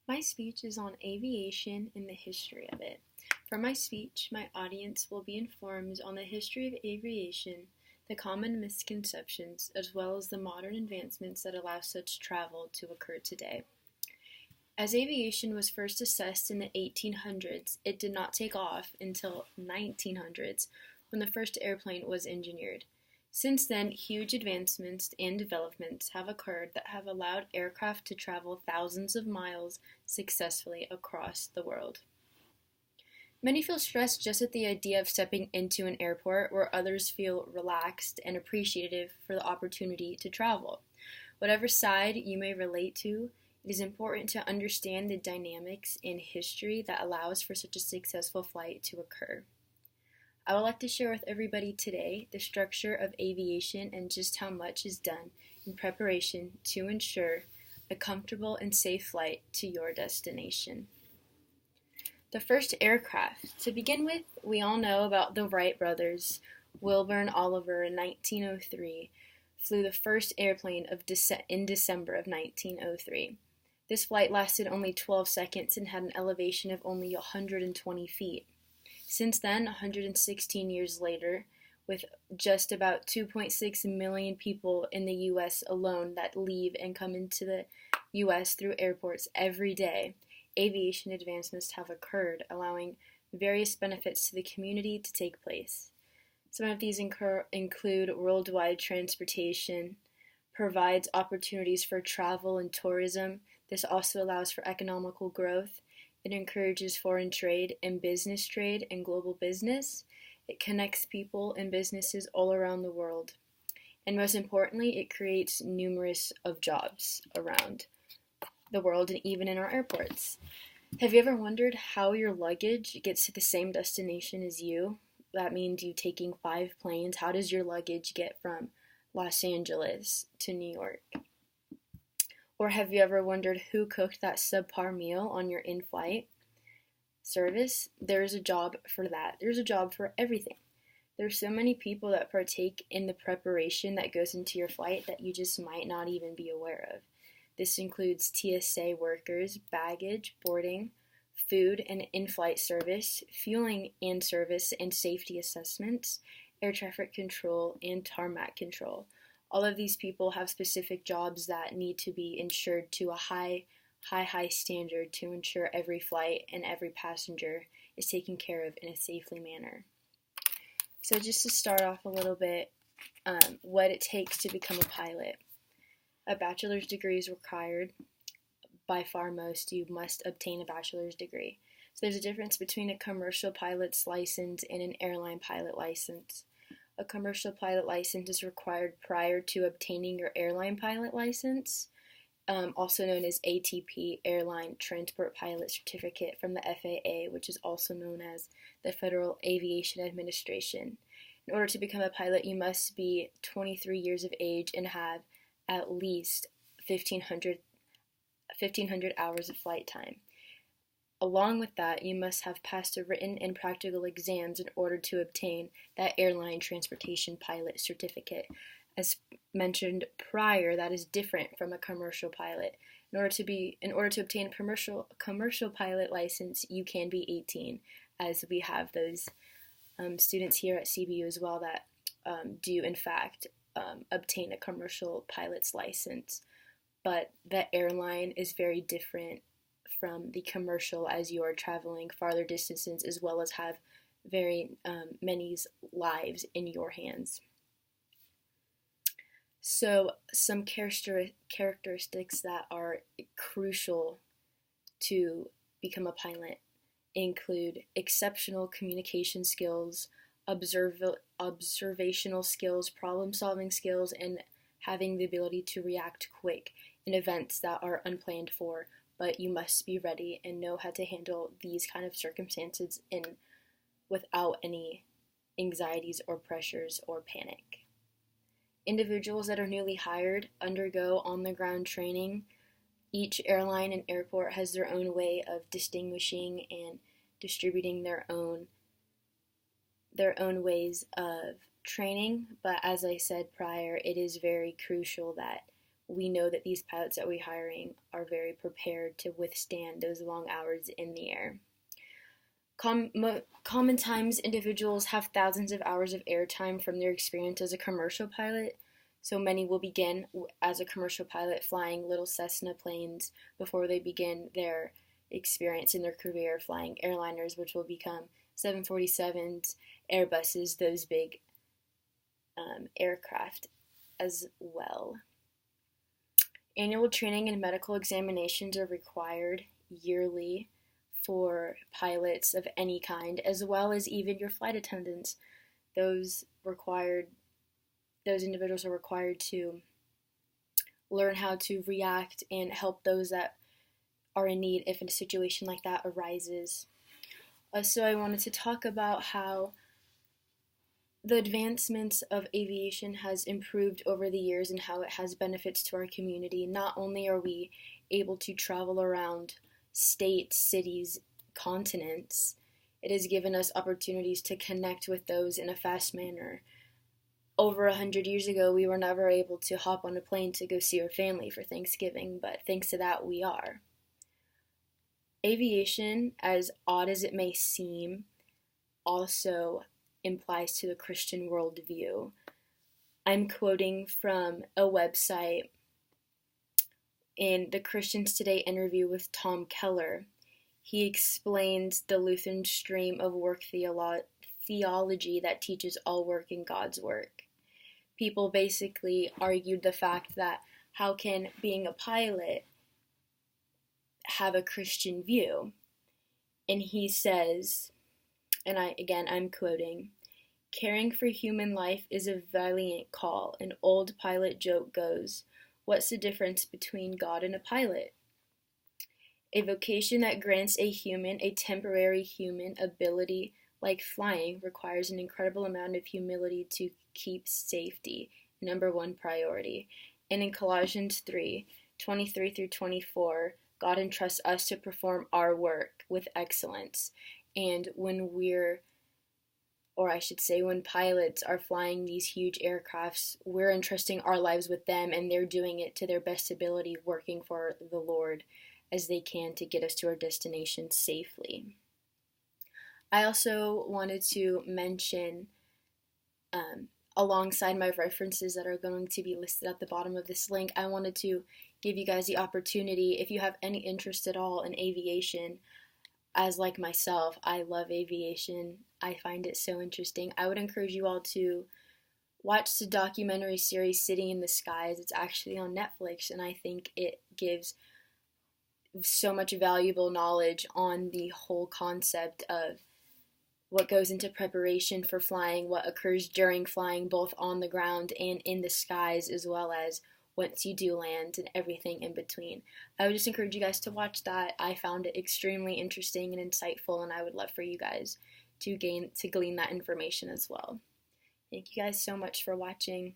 My speech is on aviation and the history of it. For my speech, my audience will be informed on the history of aviation, the common misconceptions, as well as the modern advancements that allow such travel to occur today. As aviation was first assessed in the 1800s, it did not take off until 1900s when the first airplane was engineered. Since then, huge advancements and developments have occurred that have allowed aircraft to travel thousands of miles successfully across the world. Many feel stressed just at the idea of stepping into an airport, where others feel relaxed and appreciative for the opportunity to travel. Whatever side you may relate to, it is important to understand the dynamics and history that allows for such a successful flight to occur. I would like to share with everybody today the structure of aviation and just how much is done in preparation to ensure a comfortable and safe flight to your destination. The first aircraft. To begin with, we all know about the Wright brothers. Wilbur and Oliver in 1903 flew the first airplane in December of 1903. This flight lasted only 12 seconds and had an elevation of only 120 feet. Since then, 116 years later, with just about 2.6 million people in the U.S. alone that leave and come into the U.S. through airports every day, aviation advancements have occurred, allowing various benefits to the community to take place. Some of these include worldwide transportation, provides opportunities for travel and tourism. This also allows for economical growth. It encourages foreign trade and business trade and global business. It connects people and businesses all around the world. And most importantly, it creates numerous of jobs around the world and even in our airports. Have you ever wondered how your luggage gets to the same destination as you? That means you taking 5 planes. How does your luggage get from Los Angeles to New York? Or have you ever wondered who cooked that subpar meal on your in-flight service? There's a job for that. There's a job for everything. There's so many people that partake in the preparation that goes into your flight that you just might not even be aware of. This includes TSA workers, baggage, boarding, food and in-flight service, fueling and service and safety assessments, air traffic control, and tarmac control. All of these people have specific jobs that need to be ensured to a high standard to ensure every flight and every passenger is taken care of in a safely manner. So just to start off a little bit, what it takes to become a pilot. A bachelor's degree is required. By far most, you must obtain a bachelor's degree. So there's a difference between a commercial pilot's license and an airline pilot license. A commercial pilot license is required prior to obtaining your airline pilot license, also known as ATP, Airline Transport Pilot Certificate from the FAA, which is also known as the Federal Aviation Administration. In order to become a pilot, you must be 23 years of age and have at least 1,500 hours of flight time. Along with that, you must have passed a written and practical exams in order to obtain that airline transportation pilot certificate. As mentioned prior, that is different from a commercial pilot. In order to obtain a commercial pilot license, you can be 18, as we have those students here at CBU as well that do in fact obtain a commercial pilot's license. But the airline is very different from the commercial, as you are traveling farther distances as well as have very many lives in your hands. So some characteristics that are crucial to become a pilot include exceptional communication skills, observational skills, problem-solving skills, and having the ability to react quick in events that are unplanned for, but you must be ready and know how to handle these kind of circumstances without any anxieties or pressures or panic. Individuals that are newly hired undergo on-the-ground training. Each airline and airport has their own way of distinguishing and distributing their own ways of training, but as I said prior, it is very crucial that we know that these pilots that we're hiring are very prepared to withstand those long hours in the air. Common times, individuals have thousands of hours of airtime from their experience as a commercial pilot. So many will begin as a commercial pilot flying little Cessna planes before they begin their experience in their career flying airliners, which will become 747s, Airbuses, those big aircraft as well. Annual training and medical examinations are required yearly for pilots of any kind, as well as even your flight attendants. Those individuals are required to learn how to react and help those that are in need if a situation like that arises. So I wanted to talk about how the advancements of aviation has improved over the years and how it has benefits to our community. Not only are we able to travel around states, cities, continents, it has given us opportunities to connect with those in a fast manner. Over 100 years ago, we were never able to hop on a plane to go see our family for Thanksgiving, but thanks to that, we are. Aviation, as odd as it may seem, also implies to the Christian worldview. I'm quoting from a website in the Christians Today interview with Tom Keller. He explains the Lutheran stream of work theology that teaches all work in God's work. People basically argued the fact that how can being a pilot have a Christian view? And he says, and I'm quoting, "Caring for human life is a valiant call. An old pilot joke goes, what's the difference between God and a pilot? A vocation that grants a temporary human ability like flying requires an incredible amount of humility to keep safety, number one priority." And in Colossians 3:23 through 24, God entrusts us to perform our work with excellence. And when when pilots are flying these huge aircrafts, we're entrusting our lives with them, and they're doing it to their best ability, working for the Lord as they can to get us to our destination safely. I also wanted to mention, alongside my references that are going to be listed at the bottom of this link, I wanted to give you guys the opportunity, if you have any interest at all in aviation, as like myself, I love aviation. I find it so interesting. I would encourage you all to watch the documentary series City in the Skies. It's actually on Netflix, and I think it gives so much valuable knowledge on the whole concept of what goes into preparation for flying, what occurs during flying, both on the ground and in the skies, as well as once you do land and everything in between. I would just encourage you guys to watch that. I found it extremely interesting and insightful, and I would love for you guys to glean that information as well. Thank you guys so much for watching.